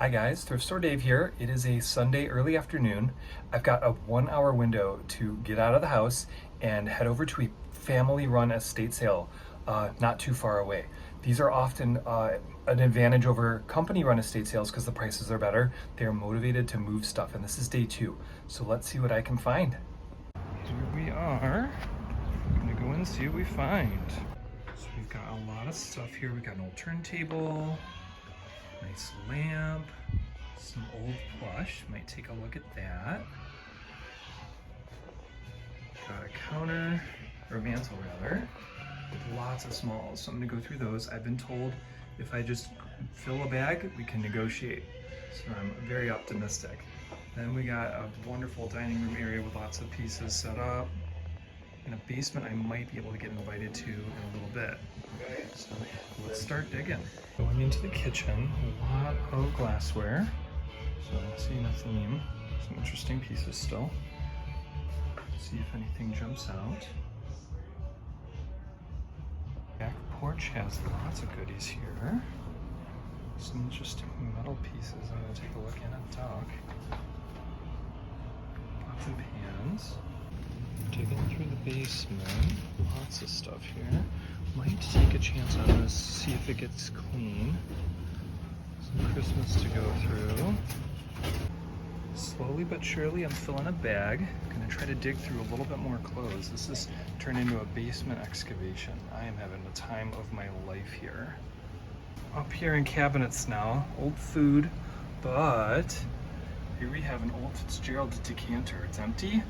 Hi guys, Thrift Store Dave here. It is a Sunday early afternoon. I've got a 1 hour window to get out of the house and head over to a family-run estate sale not too far away. These are often an advantage over company-run estate sales because the prices are better. They're motivated to move stuff, and this is day 2. So let's see what I can find. Here we are. I'm gonna go and see what we find. So we've got a lot of stuff here. We've got an old turntable, nice lamp, some old plush, might take a look at that. Got a counter, or a mantle rather, with lots of smalls, so I'm gonna go through those. I've been told if I just fill a bag, we can negotiate, so I'm very optimistic. Then we got a wonderful dining room area with lots of pieces set up. In a basement I might be able to get invited to in a little bit. So let's start digging. Going into the kitchen, a lot of glassware. So I'm seeing a theme, some interesting pieces still. See if anything jumps out. Back porch has lots of goodies here. Some interesting metal pieces I'm gonna take a look at and talk. Pots and pans. Digging through the basement, lots of stuff here. Might take a chance on this, see if it gets clean. Some Christmas to go through. Slowly but surely I'm filling a bag. Gonna try to dig through a little bit more clothes. This has turned into a basement excavation. I am having the time of my life here. Up here in cabinets now, old food, but here we have an old Fitzgerald decanter. It's empty.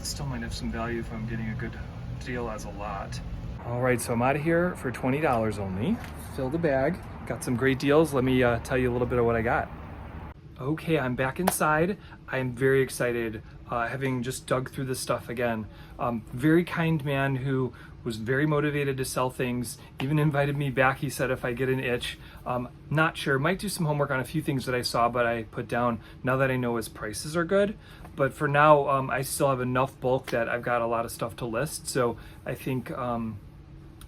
Still might have some value if I'm getting a good deal as a lot. All right, so I'm out of here for $20 only. Filled the bag, got some great deals. Let me tell you a little bit of what I got. Okay, I'm back inside. I am very excited, having just dug through this stuff again. Very kind man who was very motivated to sell things, even invited me back. He said if I get an itch. Not sure, might do some homework on a few things that I saw, but I put down now that I know his prices are good. But for now, I still have enough bulk that I've got a lot of stuff to list. So I think I'm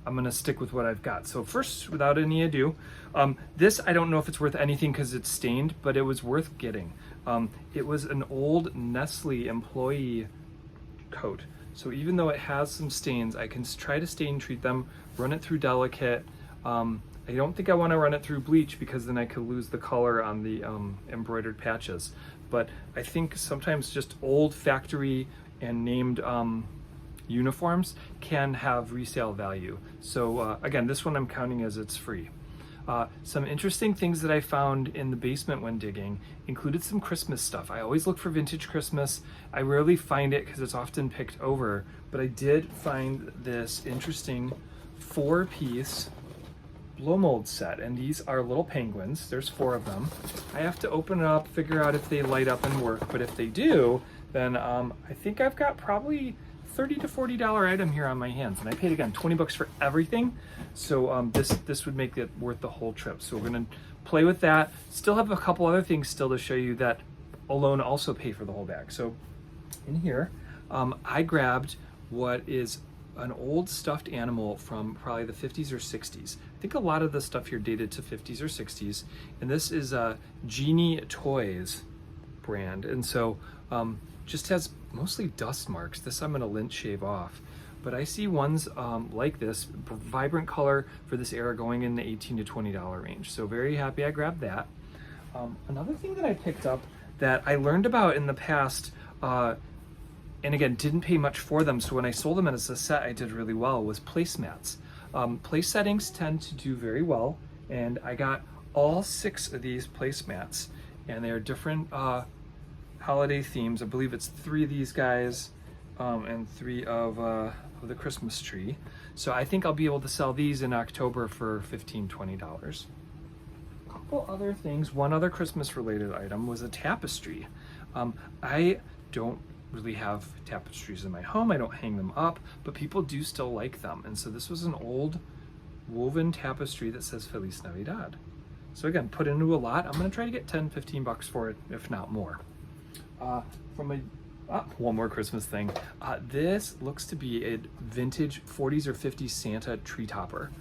gonna stick with what I've got. So first, without any ado, this, I don't know if it's worth anything because it's stained, but it was worth getting. It was an old Nestle employee coat. So even though it has some stains, I can try to stain treat them, run it through delicate. I don't think I want to run it through bleach because then I could lose the color on the embroidered patches. But I think sometimes just old factory and named uniforms can have resale value. So again, this one I'm counting as it's free. Some interesting things that I found in the basement when digging included some Christmas stuff. I always look for vintage Christmas. I rarely find it because it's often picked over, but I did find this interesting 4-piece blow mold set, and these are little penguins. There's 4 of them. I have to open it up, figure out if they light up and work, but if they do, then I think I've got probably $30 to $40 item here on my hands, and I paid again $20 for everything. So this would make it worth the whole trip. So we're gonna play with that. Still have a couple other things still to show you that alone also pay for the whole bag. So in here, I grabbed what is an old stuffed animal from probably the 50s or 60s. I think a lot of the stuff here dated to 50s or 60s, and this is a Genie Toys brand, and so just has mostly dust marks. This I'm gonna lint shave off, but I see ones like this, vibrant color for this era, going in the $18 to $20 range. So very happy I grabbed that. Another thing that I picked up that I learned about in the past, and again, didn't pay much for them, so when I sold them as a set, I did really well, was placemats. Place settings tend to do very well, and I got all 6 of these placemats, and they're different holiday themes. I believe it's 3 of these guys and 3 of the Christmas tree. So I think I'll be able to sell these in October for $15, $20. A couple other things. One other Christmas related item was a tapestry. I don't really have tapestries in my home. I don't hang them up, but people do still like them. And so this was an old woven tapestry that says Feliz Navidad. So again, put into a lot. I'm gonna try to get 10, 15 bucks for it, if not more. One more Christmas thing. This looks to be a vintage 40s or 50s Santa tree topper.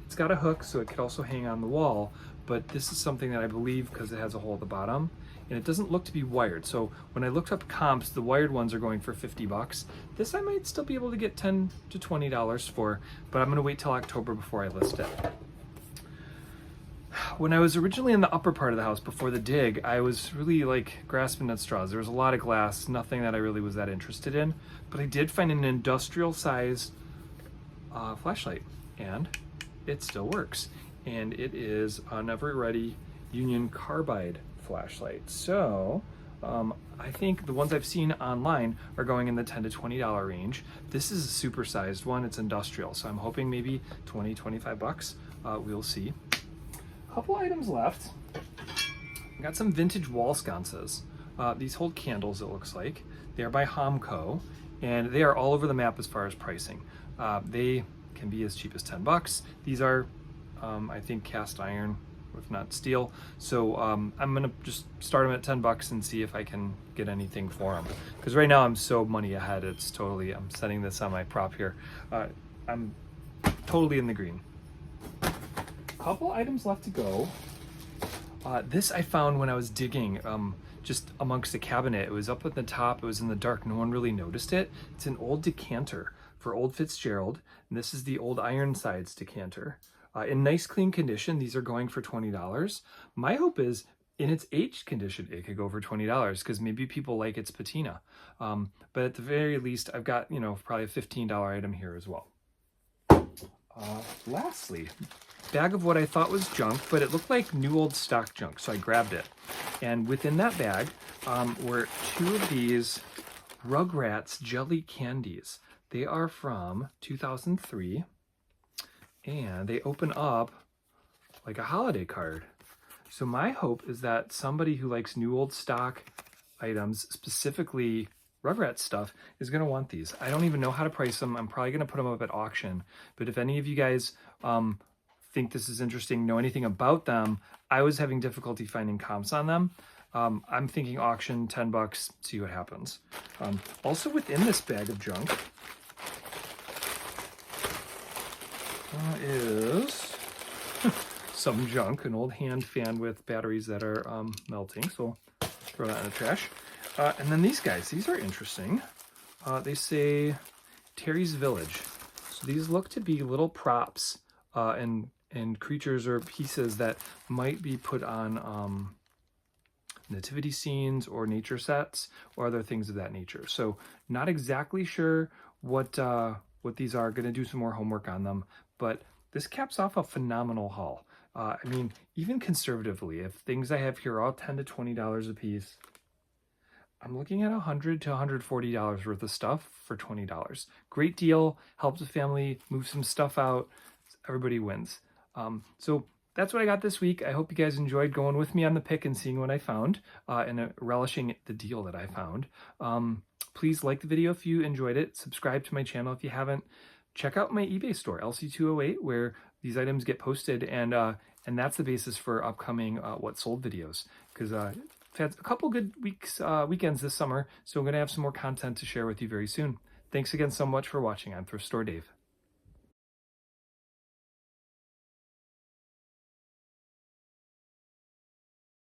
It's got a hook, so it could also hang on the wall, but this is something that I believe, because it has a hole at the bottom, and it doesn't look to be wired. So when I looked up comps, the wired ones are going for 50 bucks. This I might still be able to get $10 to $20 for, but I'm gonna wait till October before I list it. When I was originally in the upper part of the house before the dig, I was really like grasping at straws. There was a lot of glass, nothing that I really was that interested in, but I did find an industrial size flashlight, and it still works. And it is an ever-ready Union Carbide flashlight. So I think the ones I've seen online are going in the $10 to $20 range. This is a super sized one, it's industrial, so I'm hoping maybe 20, 25 bucks. We'll see. Couple items left. I got some vintage wall sconces. These hold candles, it looks like. They are by Homco, and they are all over the map as far as pricing. They can be as cheap as 10 bucks. These are, I think, cast iron, if not steel. So I'm gonna just start them at 10 bucks and see if I can get anything for them. Because right now I'm so money ahead, it's totally, I'm setting this on my prop here. I'm totally in the green. Couple items left to go. This I found when I was digging just amongst a cabinet. It was up at the top, it was in the dark, no one really noticed it. It's an old decanter for old Fitzgerald, and this is the old Ironsides decanter. In nice clean condition, these are going for $20. My hope is in its aged condition, it could go for $20 because maybe people like its patina. But at the very least, I've got, you know, probably a $15 item here as well. Lastly, bag of what I thought was junk, but it looked like new old stock junk, so I grabbed it. And within that bag were two of these Rugrats jelly candies. They are from 2003, and they open up like a holiday card. So my hope is that somebody who likes new old stock items, specifically Rugrats stuff, is going to want these. I don't even know how to price them. I'm probably going to put them up at auction, but if any of you guys think this is interesting, know anything about them, I was having difficulty finding comps on them. I'm thinking auction, 10 bucks, see what happens. Also within this bag of junk is some junk, an old hand fan with batteries that are melting, so throw that in the trash. And then these guys, these are interesting. They say Terry's Village. So these look to be little props and creatures or pieces that might be put on nativity scenes or nature sets or other things of that nature. So not exactly sure what these are. Going to do some more homework on them, but this caps off a phenomenal haul. I mean, even conservatively, if things I have here are all $10 to $20 a piece, I'm looking at $100 to $140 worth of stuff for $20. Great deal, helps the family move some stuff out. Everybody wins. So that's what I got this week. I hope you guys enjoyed going with me on the pick and seeing what I found and relishing the deal that I found. Please like the video if you enjoyed it. Subscribe to my channel if you haven't. Check out my eBay store, LC208, where these items get posted, and that's the basis for upcoming What Sold videos, because I've had a couple good weekends this summer, so I'm going to have some more content to share with you very soon. Thanks again so much for watching. I'm Thrift Store Dave.